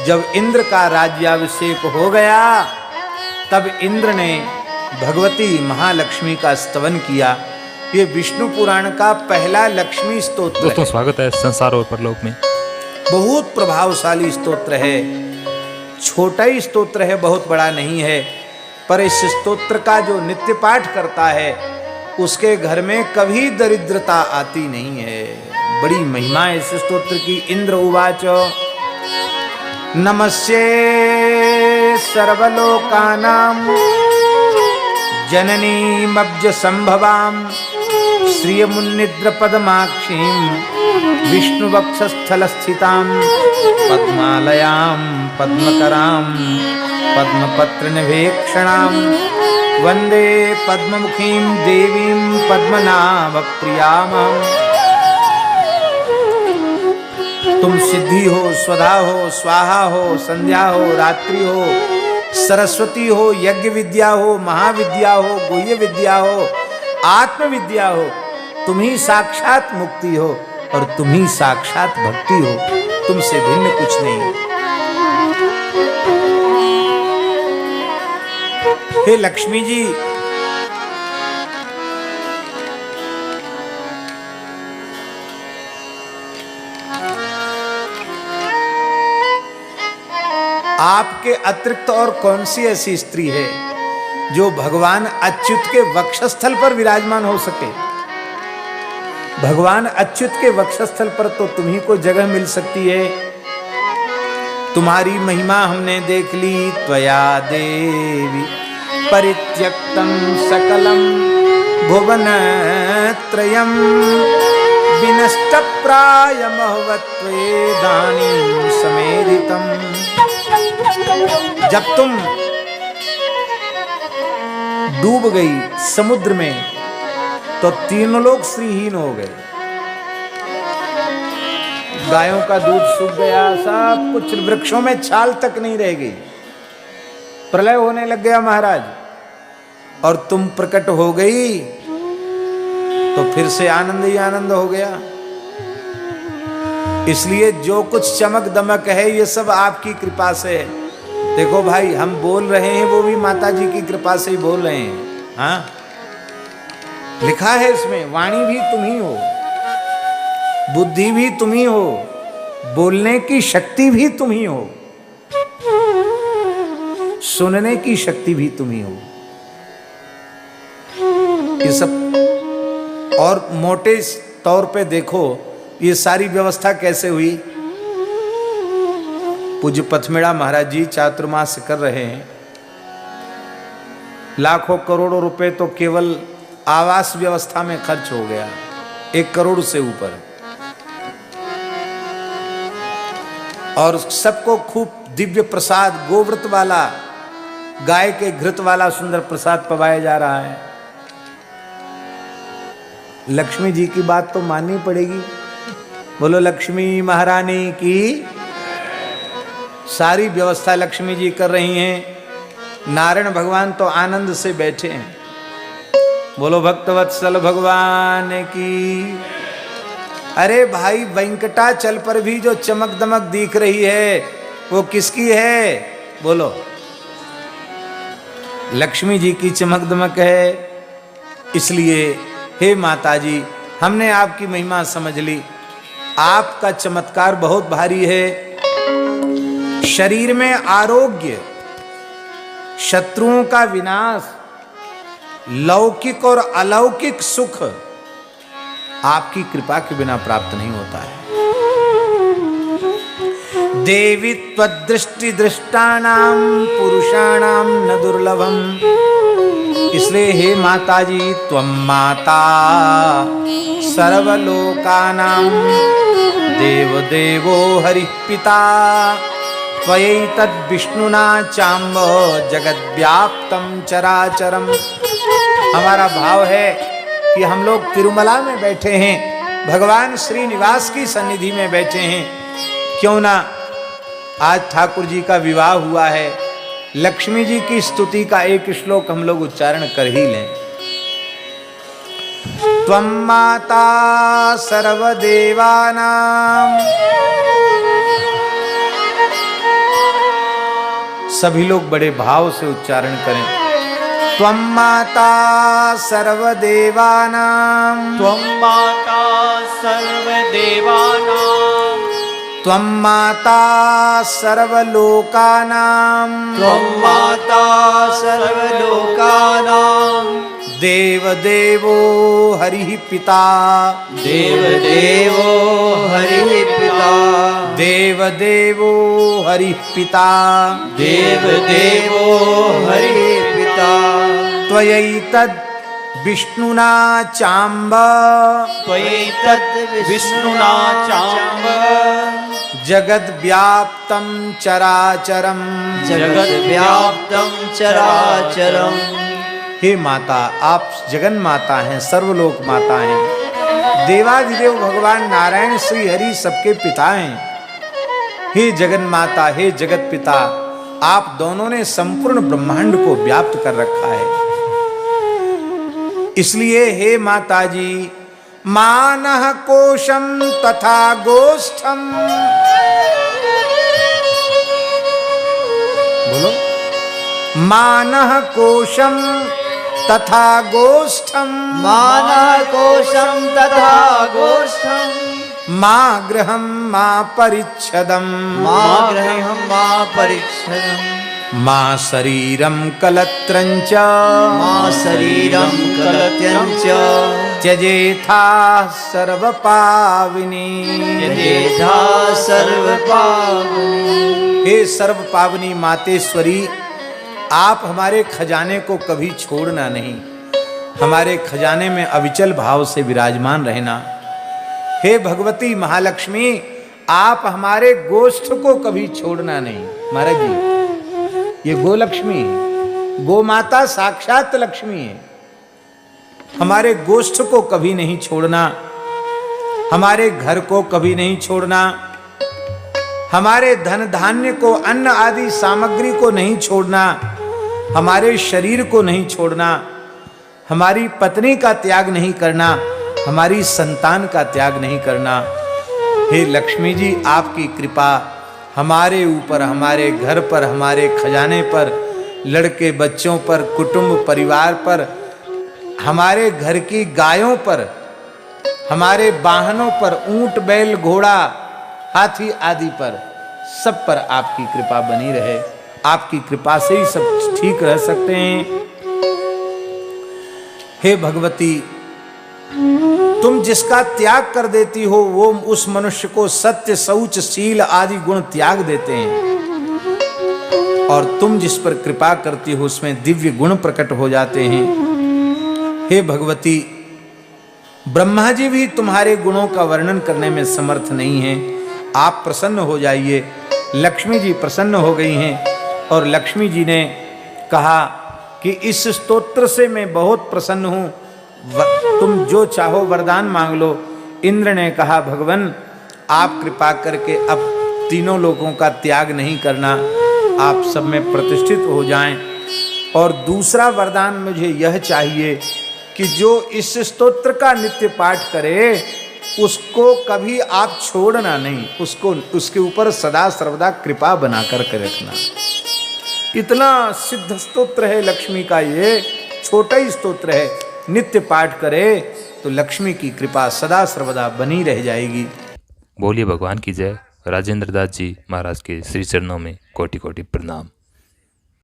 जब इंद्र का राज्याभिषेक हो गया तब इंद्र ने भगवती महालक्ष्मी का स्तवन किया। ये विष्णु पुराण का पहला लक्ष्मी स्तोत्र दोस्तों है। स्वागत है संसार और परलोक में। बहुत प्रभावशाली स्तोत्र है, छोटा ही स्तोत्र है, बहुत बड़ा नहीं है, पर इस स्तोत्र का जो नित्य पाठ करता है उसके घर में कभी दरिद्रता आती नहीं है। बड़ी महिमा है इस स्तोत्र की। इंद्र उवाच नमस्ये सर्वलोकानां जननीमब्ज संभवां श्रियमुन्निद्र पद्माक्षीं विष्णुवक्षस्थल स्थितां पद्मालयां पद्मकरां पद्मपत्र निवेक्षणां वंदे पद्ममुखीं देवीं पद्मनाभ प्रियाम्। तुम सिद्धि हो, स्वधा हो, स्वाहा हो, संध्या हो, रात्रि हो, सरस्वती हो, यज्ञ विद्या हो, महाविद्या हो, गुह्य विद्या हो, आत्मविद्या हो, तुम ही साक्षात मुक्ति हो और तुम ही साक्षात भक्ति हो, तुमसे भिन्न कुछ नहीं। हे लक्ष्मी जी, आपके अतिरिक्त और कौन सी ऐसी स्त्री है जो भगवान अच्युत के वक्षस्थल पर विराजमान हो सके। भगवान अच्युत के वक्षस्थल पर तो तुम्ही को जगह मिल सकती है। तुम्हारी महिमा हमने देख ली। त्वया देवी परित्यक्तं सकलं भुवनत्रयं विनष्टप्रायमहवत्वेदानीं समेधितम्। जब तुम डूब गई समुद्र में तो तीनों लोग श्रीहीन हो गए। गायों का दूध सूख गया, सब कुछ, वृक्षों में छाल तक नहीं रह गई। प्रलय होने लग गया महाराज, और तुम प्रकट हो गई तो फिर से आनंद ही आनंद हो गया। इसलिए जो कुछ चमक दमक है ये सब आपकी कृपा से है। देखो भाई, हम बोल रहे हैं वो भी माता जी की कृपा से ही बोल रहे हैं। हाँ, लिखा है इसमें, वाणी भी तुम ही हो, बुद्धि भी तुम ही हो, बोलने की शक्ति भी तुम ही हो, सुनने की शक्ति भी तुम ही हो। ये सब, और मोटे तौर पे देखो ये सारी व्यवस्था कैसे हुई। पूज्य पथमेड़ा महाराज जी चातुर्मास कर रहे हैं। लाखों करोड़ों रुपए तो केवल आवास व्यवस्था में खर्च हो गया, 1 करोड़ से ऊपर, और सबको खूब दिव्य प्रसाद, गोव्रत वाला, गाय के घृत वाला सुंदर प्रसाद पवाया जा रहा है। लक्ष्मी जी की बात तो माननी पड़ेगी। बोलो लक्ष्मी महारानी की। सारी व्यवस्था लक्ष्मी जी कर रही हैं। नारायण भगवान तो आनंद से बैठे हैं। बोलो भक्तवत्सल भगवान की। अरे भाई, वेंकटाचल पर भी जो चमक दमक दिख रही है वो किसकी है? बोलो, लक्ष्मी जी की चमक दमक है। इसलिए हे माता जी, हमने आपकी महिमा समझ ली। आपका चमत्कार बहुत भारी है। शरीर में आरोग्य, शत्रुओं का विनाश, लौकिक और अलौकिक सुख आपकी कृपा के बिना प्राप्त नहीं होता है। देवी त्वदृष्टि दृष्टानां पुरुषाणां न दुर्लभम। इसलिए हे माता जी, त्वं माता सर्वलोकानां देव देवो हरिः पिता त्वयैतद् विष्णुना चाम्ब जगद्व्याप्तं चराचरम। हमारा भाव है कि हम लोग तिरुमला में बैठे हैं, भगवान श्रीनिवास की सन्निधि में बैठे हैं। क्यों ना आज ठाकुर जी का विवाह हुआ है, लक्ष्मी जी की स्तुति का एक श्लोक हम लोग उच्चारण कर ही लें। त्वं माता सर्वदेवानां सभी लोग बड़े भाव से उच्चारण करें। त्वं माता सर्वदेवानां, त्वं माता सर्वदेवानां, त्वं माता सर्वलोकानां, त्वं माता सर्वलोकानां, देवदेवो हरिः पिता, देवदेवो हरिः पिता, देवदेवो हरिः पिता, देवदेवो हरिः पिता, त्वयैतद् विष्णुना चाम्ब, त्वयैतद् विष्णुना चाम्ब, जगद्व्याप्तं चराचरम्, जगद्व्याप्तं चराचरम्। हे माता, आप जगन माता हैं, सर्वलोक माता हैं। देवाधिदेव भगवान नारायण श्री हरि सबके पिता हैं। हे जगन माता, हे जगत पिता, आप दोनों ने संपूर्ण ब्रह्मांड को व्याप्त कर रखा है। इसलिए हे माता जी, मानः कोशम तथा गोष्ठम, बोलो, मानः कोशम तथा गोष्ठम, मानः कोशं तथा गोष्ठं, मा गृहं मा परिच्छदं, मा गृहं मा परिच्छदं, मा शरीरं कलत्रं च, मा शरीरं कलत्यं च, त्यजेथा सर्वपाविनी, यथेथा सर्वपावनी। हे सर्वपावनी मातेश्वरी, आप हमारे खजाने को कभी छोड़ना नहीं, हमारे खजाने में अविचल भाव से विराजमान रहना। हे भगवती महालक्ष्मी, आप हमारे गोष्ठ को कभी छोड़ना नहीं। महाराज जी, ये गोलक्ष्मी है, गो माता साक्षात लक्ष्मी है। हमारे गोष्ठ को कभी नहीं छोड़ना, हमारे घर को कभी नहीं छोड़ना, हमारे धन धान्य को, अन्न आदि सामग्री को नहीं छोड़ना, हमारे शरीर को नहीं छोड़ना, हमारी पत्नी का त्याग नहीं करना, हमारी संतान का त्याग नहीं करना। हे लक्ष्मी जी, आपकी कृपा हमारे ऊपर, हमारे घर पर, हमारे खजाने पर, लड़के बच्चों पर, कुटुंब परिवार पर, हमारे घर की गायों पर, हमारे वाहनों पर, ऊंट बैल घोड़ा हाथी आदि पर, सब पर आपकी कृपा बनी रहे। आपकी कृपा से ही सब ठीक रह सकते हैं। हे भगवती, तुम जिसका त्याग कर देती हो, वो उस मनुष्य को सत्य शौच शील आदि गुण त्याग देते हैं, और तुम जिस पर कृपा करती हो उसमें दिव्य गुण प्रकट हो जाते हैं। हे भगवती, ब्रह्मा जी भी तुम्हारे गुणों का वर्णन करने में समर्थ नहीं हैं। आप प्रसन्न हो जाइए। लक्ष्मी जी प्रसन्न हो गई हैं, और लक्ष्मी जी ने कहा कि इस स्तोत्र से मैं बहुत प्रसन्न हूँ, तुम जो चाहो वरदान मांग लो। इंद्र ने कहा, भगवान आप कृपा करके अब तीनों लोगों का त्याग नहीं करना, आप सब में प्रतिष्ठित हो जाएं। और दूसरा वरदान मुझे यह चाहिए कि जो इस स्तोत्र का नित्य पाठ करे उसको कभी आप छोड़ना नहीं, उसको उसके ऊपर सदा सर्वदा कृपा बना करके रखना। इतना सिद्ध स्तोत्र है लक्ष्मी का, ये छोटा ही स्तोत्र है। नित्य पाठ करे तो लक्ष्मी की कृपा सदा सर्वदा बनी रह जाएगी। बोलिए भगवान की जय। राजेंद्र दास जी महाराज के श्री चरणों में कोटि कोटि प्रणाम।